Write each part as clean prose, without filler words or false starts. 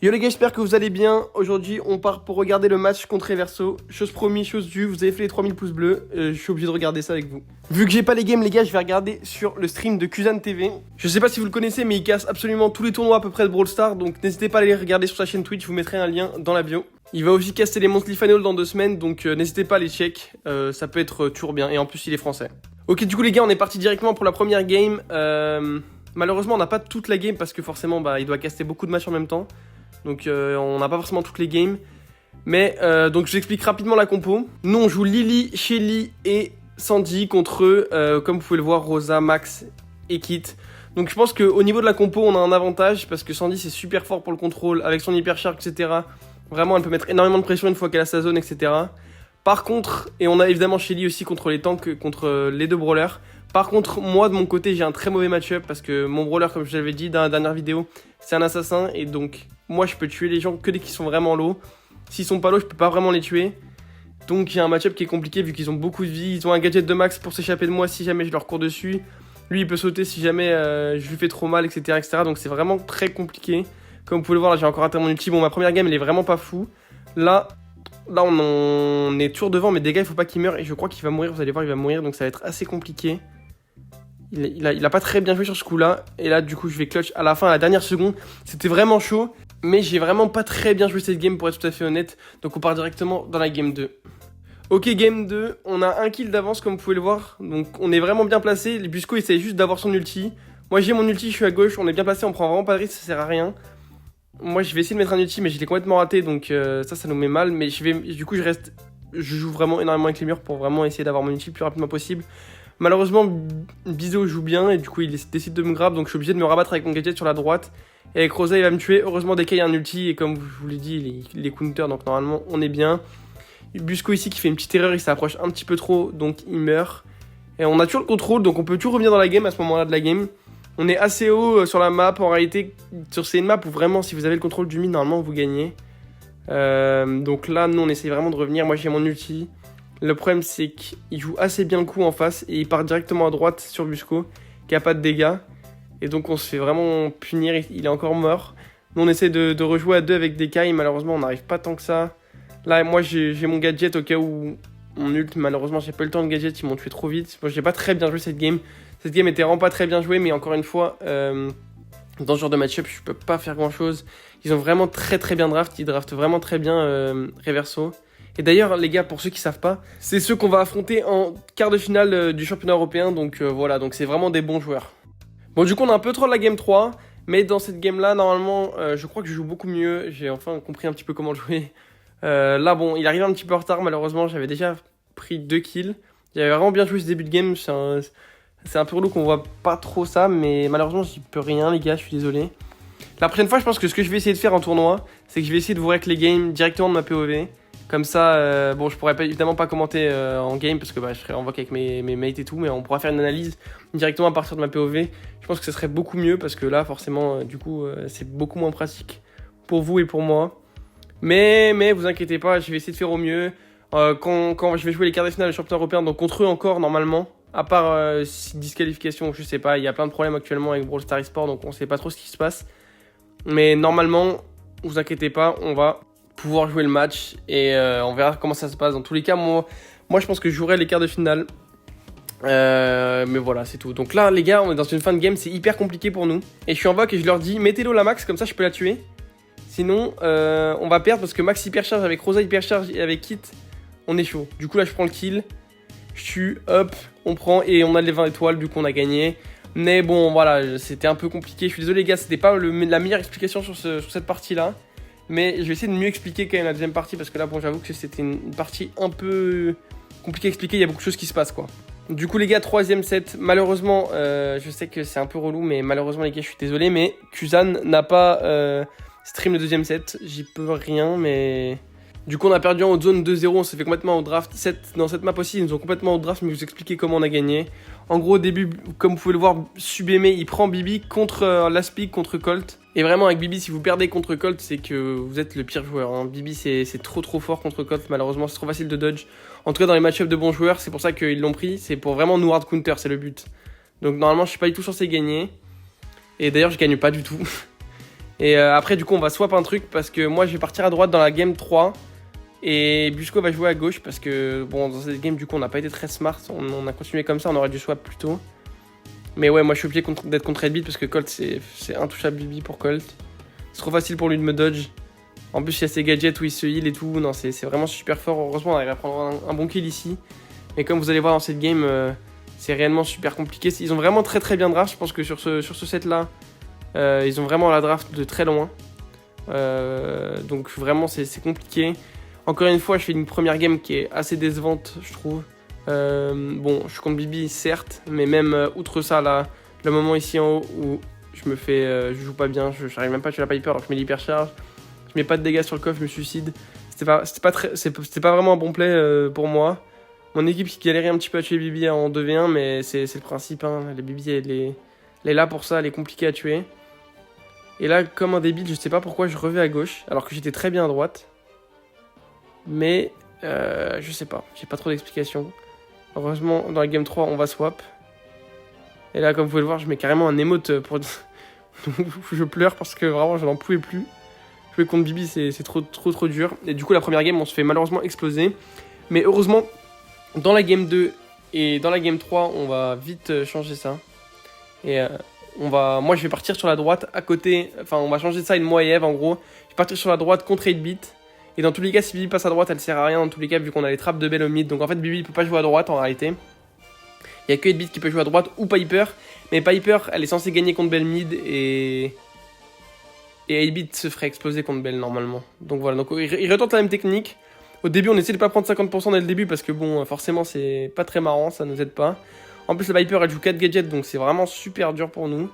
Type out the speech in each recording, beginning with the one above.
Yo les gars, j'espère que vous allez bien. Aujourd'hui, on part pour regarder le match contre Reverso. Chose promis, chose due, vous avez fait les 3000 pouces bleus. Je suis obligé de regarder ça avec vous. Vu que j'ai pas les games, les gars, je vais regarder sur le stream de Kuzan TV. Je sais pas si vous le connaissez, mais il casse absolument tous les tournois à peu près de Brawl Stars. Donc n'hésitez pas à aller regarder sur sa chaîne Twitch, je vous mettrai un lien dans la bio. Il va aussi caster les Monthly Finals dans 2 semaines, donc n'hésitez pas à les check. Ça peut être toujours bien, et en plus il est français. Ok, du coup les gars, on est parti directement pour la première game. Malheureusement, on n'a pas toute la game parce que forcément, il doit caster beaucoup de matchs en même temps. Donc on n'a pas forcément toutes les games. Mais donc je vous explique rapidement la compo. Nous on joue Lily, Shelly et Sandy contre eux, comme vous pouvez le voir, Rosa, Max et Kit. Donc je pense qu'au niveau de la compo on a un avantage parce que Sandy c'est super fort pour le contrôle avec son hyper shark, etc. Vraiment elle peut mettre énormément de pression une fois qu'elle a sa zone, etc. Par contre, et on a évidemment Shelly aussi contre les tanks, contre les deux brawlers. Par contre, moi de mon côté, j'ai un très mauvais match-up parce que mon brawler, comme je l'avais dit dans la dernière vidéo, c'est un assassin et donc moi je peux tuer les gens que dès qu'ils sont vraiment low. S'ils sont pas low, je peux pas vraiment les tuer. Donc j'ai un match-up qui est compliqué vu qu'ils ont beaucoup de vie. Ils ont un gadget de max pour s'échapper de moi si jamais je leur cours dessus. Lui il peut sauter si jamais je lui fais trop mal, etc. etc. Donc c'est vraiment très compliqué. Comme vous pouvez le voir, là j'ai encore atteint mon ulti. Bon, ma première game elle est vraiment pas fou. Là on est toujours devant, mais des gars il faut pas qu'il meure et je crois qu'il va mourir. Vous allez voir, il va mourir donc ça va être assez compliqué. Il a pas très bien joué sur ce coup là. Et là du coup je vais clutch à la fin, à la dernière seconde. C'était vraiment chaud. Mais j'ai vraiment pas très bien joué cette game pour être tout à fait honnête. Donc on part directement dans la game 2. Ok, game 2. On a un kill d'avance comme vous pouvez le voir. Donc on est vraiment bien placé. Le Busco essaye juste d'avoir son ulti. Moi j'ai mon ulti, je suis à gauche. On est bien placé, on prend vraiment pas de risque, ça sert à rien. Moi je vais essayer de mettre un ulti mais je l'ai complètement raté. Donc ça nous met mal. Mais du coup je joue vraiment énormément avec les murs pour vraiment essayer d'avoir mon ulti le plus rapidement possible. Malheureusement, Bizo joue bien et du coup il décide de me grab, donc je suis obligé de me rabattre avec mon gadget sur la droite. Et avec Rosa il va me tuer, heureusement DK il y a un ulti et comme je vous l'ai dit il est counter donc normalement on est bien. Busco ici qui fait une petite erreur, il s'approche un petit peu trop donc il meurt. Et on a toujours le contrôle donc on peut toujours revenir dans la game à ce moment là de la game. On est assez haut sur la map, en réalité c'est une map où vraiment si vous avez le contrôle du mid normalement vous gagnez. Donc là nous on essaye vraiment de revenir, moi j'ai mon ulti. Le problème c'est qu'il joue assez bien le coup en face et il part directement à droite sur Busco qui a pas de dégâts. Et donc on se fait vraiment punir, il est encore mort. Nous on essaie de rejouer à deux avec des Kai, malheureusement on n'arrive pas tant que ça. Là moi j'ai mon gadget au cas où on ult, malheureusement j'ai pas eu le temps de gadget, ils m'ont tué trop vite. Moi j'ai pas très bien joué cette game. Cette game était vraiment pas très bien jouée mais encore une fois, dans ce genre de match-up je peux pas faire grand chose. Ils ont vraiment très bien draft, ils draftent vraiment très bien Reverso. Et d'ailleurs les gars, pour ceux qui savent pas, c'est ceux qu'on va affronter en quart de finale du championnat européen. Donc voilà, donc c'est vraiment des bons joueurs. Bon du coup on a un peu trop de la game 3. Mais dans cette game là normalement je crois que je joue beaucoup mieux. J'ai enfin compris un petit peu comment jouer. Là bon il arrive un petit peu en retard malheureusement. J'avais déjà pris 2 kills. J'avais vraiment bien joué ce début de game. C'est un peu relou qu'on voit pas trop ça. Mais malheureusement j'y peux rien les gars, je suis désolé. La prochaine fois je pense que ce que je vais essayer de faire en tournoi, c'est que je vais essayer de vous rec les games directement de ma POV. Comme ça, bon, je pourrais évidemment pas commenter en game parce que je serais en voc avec mes mates et tout, mais on pourra faire une analyse directement à partir de ma POV. Je pense que ce serait beaucoup mieux parce que là, forcément, du coup, c'est beaucoup moins pratique pour vous et pour moi. Mais vous inquiétez pas, je vais essayer de faire au mieux. Quand je vais jouer les quarts de finale du championnat européen, donc contre eux encore normalement, à part disqualification, je sais pas, il y a plein de problèmes actuellement avec Brawl Stars eSport, donc on sait pas trop ce qui se passe. Mais normalement, vous inquiétez pas, on va pouvoir jouer le match et on verra comment ça se passe. Dans tous les cas, moi je pense que je jouerai les quarts de finale. Mais voilà, c'est tout. Donc là, les gars, on est dans une fin de game, c'est hyper compliqué pour nous. Et je suis en voc et je leur dis, mettez-le la max, comme ça je peux la tuer. Sinon, on va perdre parce que Max hypercharge avec Rosa hypercharge et avec Kit, on est chaud. Du coup, là, je prends le kill, je tue, hop, on prend et on a les 20 étoiles, du coup, on a gagné. Mais bon, voilà, c'était un peu compliqué. Je suis désolé, les gars, c'était pas la meilleure explication sur cette partie-là. Mais je vais essayer de mieux expliquer quand même la deuxième partie parce que là, bon, j'avoue que c'était une partie un peu compliquée à expliquer. Il y a beaucoup de choses qui se passent, quoi. Du coup, les gars, troisième set. Malheureusement, je sais que c'est un peu relou, mais malheureusement, les gars, je suis désolé. Mais Kuzan n'a pas stream le deuxième set. J'y peux rien, mais du coup, on a perdu en haute zone 2-0. On s'est fait complètement au draft. Dans cette map aussi, ils nous ont complètement au draft, mais je vais vous expliquer comment on a gagné. En gros, au début, comme vous pouvez le voir, Subemé, il prend Bibi contre Last Pick contre Colt. Et vraiment, avec Bibi, si vous perdez contre Colt, c'est que vous êtes le pire joueur. Hein. Bibi, c'est trop fort contre Colt, malheureusement, c'est trop facile de dodge. En tout cas, dans les match-ups de bons joueurs, c'est pour ça qu'ils l'ont pris. C'est pour vraiment nous hard counter, c'est le but. Donc, normalement, je suis pas du tout censé gagner. Et d'ailleurs, je gagne pas du tout. Et après, du coup, on va swap un truc parce que moi, je vais partir à droite dans la game 3. Et Busco va jouer à gauche parce que, bon, dans cette game, du coup, on n'a pas été très smart. On a continué comme ça, on aurait dû swap plus tôt. Mais ouais, moi, je suis obligé d'être contre 8-bit parce que Colt, c'est intouchable Bibi pour Colt. C'est trop facile pour lui de me dodge. En plus, il y a ses gadgets où il se heal et tout. Non, c'est vraiment super fort. Heureusement, on arrive à prendre un bon kill ici. Mais comme vous allez voir dans cette game, c'est réellement super compliqué. Ils ont vraiment très bien draft. Je pense que sur ce set-là, ils ont vraiment la draft de très loin. Donc vraiment, c'est compliqué. Encore une fois, je fais une première game qui est assez décevante, je trouve. Bon, je suis contre Bibi, certes. Mais même outre ça, là, le moment ici en haut où je joue pas bien. Je n'arrive même pas à tuer la Piper alors que je mets l'hypercharge. Je mets pas de dégâts sur le coffre, je me suicide. C'était pas vraiment un bon play pour moi. Mon équipe qui galérait un petit peu à tuer Bibi en 2v1, mais c'est le principe. Hein. La Bibi, elle est là pour ça, elle est compliquée à tuer. Et là, comme un débile, je sais pas pourquoi je revais à gauche, alors que j'étais très bien à droite. Mais je sais pas, j'ai pas trop d'explications. Heureusement, dans la game 3, on va swap. Et là, comme vous pouvez le voir, je mets carrément un emote pour... je pleure parce que vraiment, je n'en pouvais plus. Jouer contre Bibi, c'est trop dur. Et du coup, la première game, on se fait malheureusement exploser. Mais heureusement, dans la game 2 et dans la game 3, on va vite changer ça. Et moi, je vais partir sur la droite à côté. Enfin, on va changer ça une moi et Eve en gros. Je vais partir sur la droite contre 8-bit. Et dans tous les cas, si Bibi passe à droite, elle sert à rien. Dans tous les cas, vu qu'on a les trappes de Bell au mid. Donc en fait, Bibi ne peut pas jouer à droite en réalité. Il n'y a que 8-bit qui peut jouer à droite ou Piper. Mais Piper, elle est censée gagner contre Bell mid et 8-bit se ferait exploser contre Bell normalement. Donc voilà, donc il retente la même technique. Au début, on essaie de pas prendre 50% dès le début parce que bon, forcément, c'est pas très marrant, ça nous aide pas. En plus, la Viper, elle joue 4 gadgets, donc c'est vraiment super dur pour nous.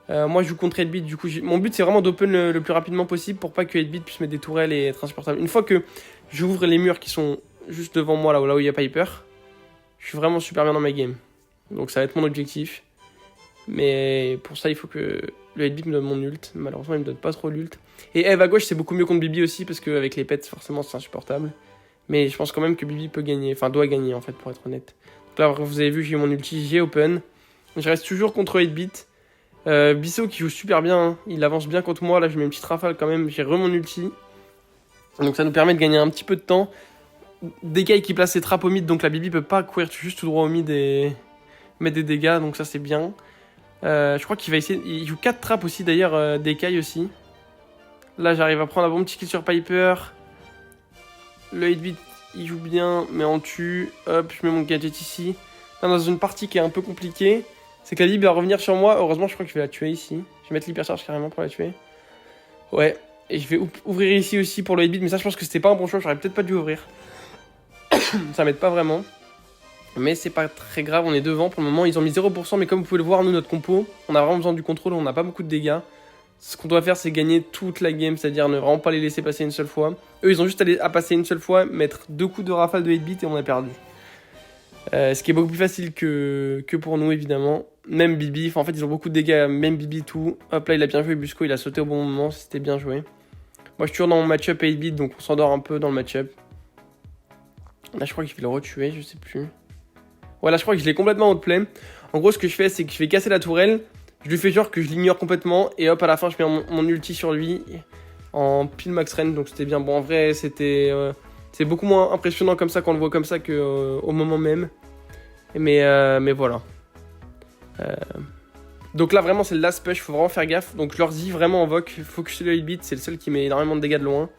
Moi, je joue contre 8-bit, du coup, mon but, c'est vraiment d'open le plus rapidement possible pour pas que 8-bit puisse mettre des tourelles et être insupportable. Une fois que j'ouvre les murs qui sont juste devant moi, là où il y a Piper, je suis vraiment super bien dans ma game. Donc ça va être mon objectif. Mais pour ça, il faut que le 8-bit me donne mon ult. Malheureusement, il me donne pas trop l'ult. Et Eve à gauche, c'est beaucoup mieux contre Bibi aussi, parce qu'avec les pets, forcément, c'est insupportable. Mais je pense quand même que Bibi peut gagner, enfin doit gagner en fait, pour être honnête. Donc là, vous avez vu, j'ai mon ulti, j'ai open. Je reste toujours contre 8-bit. Bissot qui joue super bien, hein. Il avance bien contre moi. Là, je mets une petite rafale quand même, j'ai mon ulti. Donc ça nous permet de gagner un petit peu de temps. Dekai qui place ses trappes au mid, donc la Bibi peut pas courir juste tout droit au mid et mettre des dégâts, donc ça c'est bien. Je crois qu'il va essayer. Il joue 4 trappes aussi d'ailleurs, Dekai aussi. Là, j'arrive à prendre un bon petit kill sur Piper. Le 8-bit, il joue bien, mais on tue. Hop, je mets mon gadget ici. Là, dans une partie qui est un peu compliquée, c'est que la Lib va revenir sur moi. Heureusement, je crois que je vais la tuer ici. Je vais mettre l'hypercharge carrément pour la tuer. Ouais, et je vais ouvrir ici aussi pour le 8-bit, mais ça, je pense que c'était pas un bon choix. J'aurais peut-être pas dû ouvrir. Ça m'aide pas vraiment. Mais c'est pas très grave, on est devant pour le moment. Ils ont mis 0%, mais comme vous pouvez le voir, nous, notre compo, on a vraiment besoin du contrôle, on n'a pas beaucoup de dégâts. Ce qu'on doit faire, c'est gagner toute la game, c'est-à-dire ne vraiment pas les laisser passer une seule fois. Eux, ils ont juste à passer une seule fois, mettre 2 coups de rafale de 8-bit et on a perdu. Ce qui est beaucoup plus facile que pour nous, évidemment. Même Bibi, en fait, ils ont beaucoup de dégâts, même Bibi, tout. Hop, là, il a bien joué, Busco, il a sauté au bon moment, c'était bien joué. Moi, je suis toujours dans mon match-up 8-bit, donc on s'endort un peu dans le match-up. Là, je crois qu'il va le retuer, je sais plus. Voilà, je crois que je l'ai complètement outplay. En gros, ce que je fais, c'est que je vais casser la tourelle. Je lui fais genre que je l'ignore complètement. Et hop, à la fin, je mets mon ulti sur lui en pile max range. Donc c'était bien. Bon, en vrai, c'est beaucoup moins impressionnant comme ça quand on le voit comme ça qu'au moment même. Mais voilà. Donc là, vraiment, c'est le last push. Faut vraiment faire gaffe. Donc je leur dis vraiment en voc. Focuser le 8-bit. C'est le seul qui met énormément de dégâts de loin.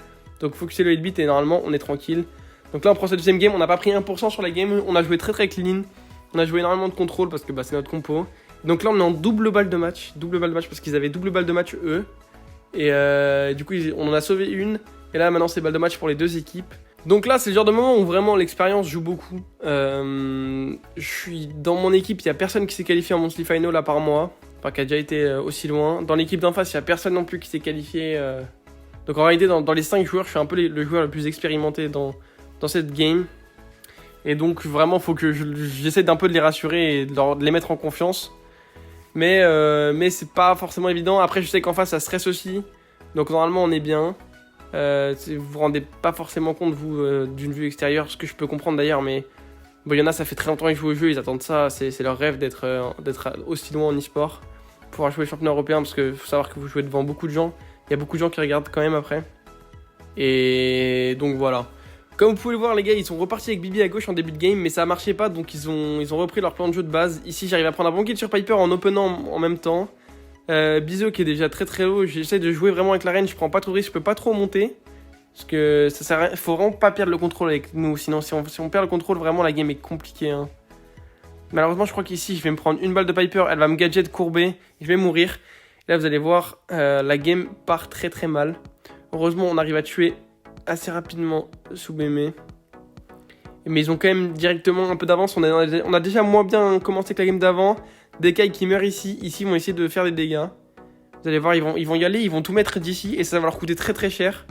Donc focuser le 8-bit et normalement, on est tranquille. Donc là, on prend cette deuxième game. On n'a pas pris 1% sur la game. On a joué très clean. On a joué énormément de contrôle parce que bah, c'est notre compo. Donc là, on est en double balle de match. Double balle de match parce qu'ils avaient double balle de match eux. Et du coup, on en a sauvé une. Et là, maintenant, c'est balle de match pour les deux équipes. Donc là, c'est le genre de moment où vraiment l'expérience joue beaucoup. Je suis dans mon équipe, il n'y a personne qui s'est qualifié en Monthly Final à part moi. Enfin, qui a déjà été aussi loin. Dans l'équipe d'en face, il n'y a personne non plus qui s'est qualifié. Donc en réalité, dans les 5 joueurs, je suis un peu le joueur le plus expérimenté dans cette game. Et donc vraiment, il faut que j'essaie d'un peu de les rassurer et de les mettre en confiance. Mais c'est pas forcément évident. Après, je sais qu'en face, ça stresse aussi. Donc normalement, on est bien. Vous vous rendez pas forcément compte, vous, d'une vue extérieure, ce que je peux comprendre d'ailleurs. Mais bon, il y en a, ça fait très longtemps qu'ils jouent au jeu. Ils attendent ça. C'est leur rêve d'être aussi loin en e-sport. Pouvoir jouer championnat européen, parce qu'il faut savoir que vous jouez devant beaucoup de gens. Il y a beaucoup de gens qui regardent quand même après. Et donc voilà. Comme vous pouvez le voir les gars, ils sont repartis avec Bibi à gauche en début de game, mais ça marchait pas, donc ils ont repris leur plan de jeu de base. Ici j'arrive à prendre un bon kill sur Piper en openant en même temps. Bizo qui est déjà très très haut, j'essaie de jouer vraiment avec la reine, je prends pas trop de risques, je peux pas trop monter. Parce que ça sert à rien, faut vraiment pas perdre le contrôle avec nous, sinon si on perd le contrôle, vraiment la game est compliquée. Hein. Malheureusement je crois qu'ici je vais me prendre une balle de Piper, elle va me gadget courber, je vais mourir. Et là vous allez voir, la game part très très mal. Heureusement on arrive à tuer assez rapidement sous Mémé. Mais ils ont quand même directement un peu d'avance. On a déjà moins bien commencé que la game d'avant. Des Kai qui meurent ici. Ici, ils vont essayer de faire des dégâts. Vous allez voir, ils vont y aller. Ils vont tout mettre d'ici. Et ça va leur coûter très très cher.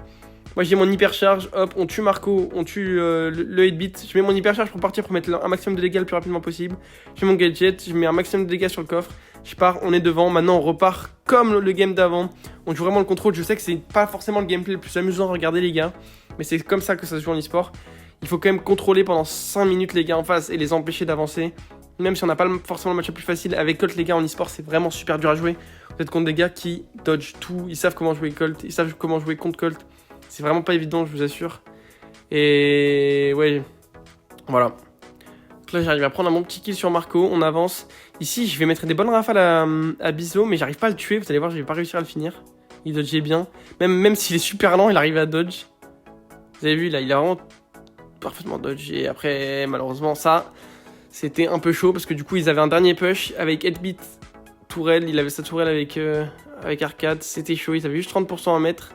Moi, j'ai mon hypercharge. Hop, on tue Marco. On tue le 8-bit. Je mets mon hypercharge pour partir, pour mettre un maximum de dégâts le plus rapidement possible. Je mets mon gadget. Je mets un maximum de dégâts sur le coffre. Je pars, on est devant. Maintenant, on repart comme le game d'avant. On joue vraiment le contrôle. Je sais que c'est pas forcément le gameplay le plus amusant à regarder, les gars. Mais c'est comme ça que ça se joue en e-sport. Il faut quand même contrôler pendant 5 minutes les gars en face et les empêcher d'avancer. Même si on n'a pas forcément le match le plus facile. Avec Colt les gars en e-sport c'est vraiment super dur à jouer. Vous êtes contre des gars qui dodge tout. Ils savent comment jouer Colt. Ils savent comment jouer contre Colt. C'est vraiment pas évident je vous assure. Et ouais. Voilà. Donc là j'arrive à prendre un bon petit kill sur Marco. On avance. Ici je vais mettre des bonnes rafales à Bizo. Mais j'arrive pas à le tuer. Vous allez voir je vais pas réussir à le finir. Il dodgeait bien. Même s'il est super lent il arrive à dodge. Vous avez vu là il a vraiment parfaitement dodge. Et après malheureusement ça c'était un peu chaud parce que du coup ils avaient un dernier push avec 8-bit tourelle. Il avait sa tourelle avec arcade. C'était chaud, ils avaient juste 30% à mettre.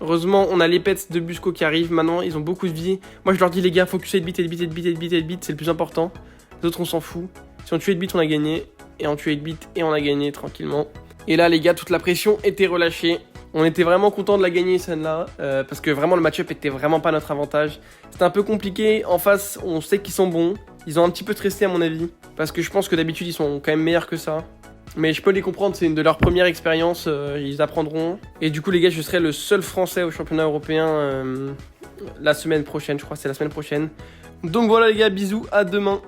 Heureusement on a les pets de Busco qui arrivent. Maintenant ils ont beaucoup de vie. Moi je leur dis les gars focus 8-bit, 8-bit, 8-bit, 8-bit, 8-bit. C'est le plus important. Les autres on s'en fout. Si on tue 8-bit on a gagné. Et on tue 8-bit et on a gagné tranquillement. Et là les gars toute la pression était relâchée. On était vraiment content de la gagner celle-là, parce que vraiment le match-up était vraiment pas notre avantage. C'était un peu compliqué, en face on sait qu'ils sont bons, ils ont un petit peu stressé à mon avis, parce que je pense que d'habitude ils sont quand même meilleurs que ça. Mais je peux les comprendre, c'est une de leurs premières expériences, ils apprendront. Et du coup les gars je serai le seul français au championnat européen la semaine prochaine, je crois que c'est la semaine prochaine. Donc voilà les gars, bisous, à demain.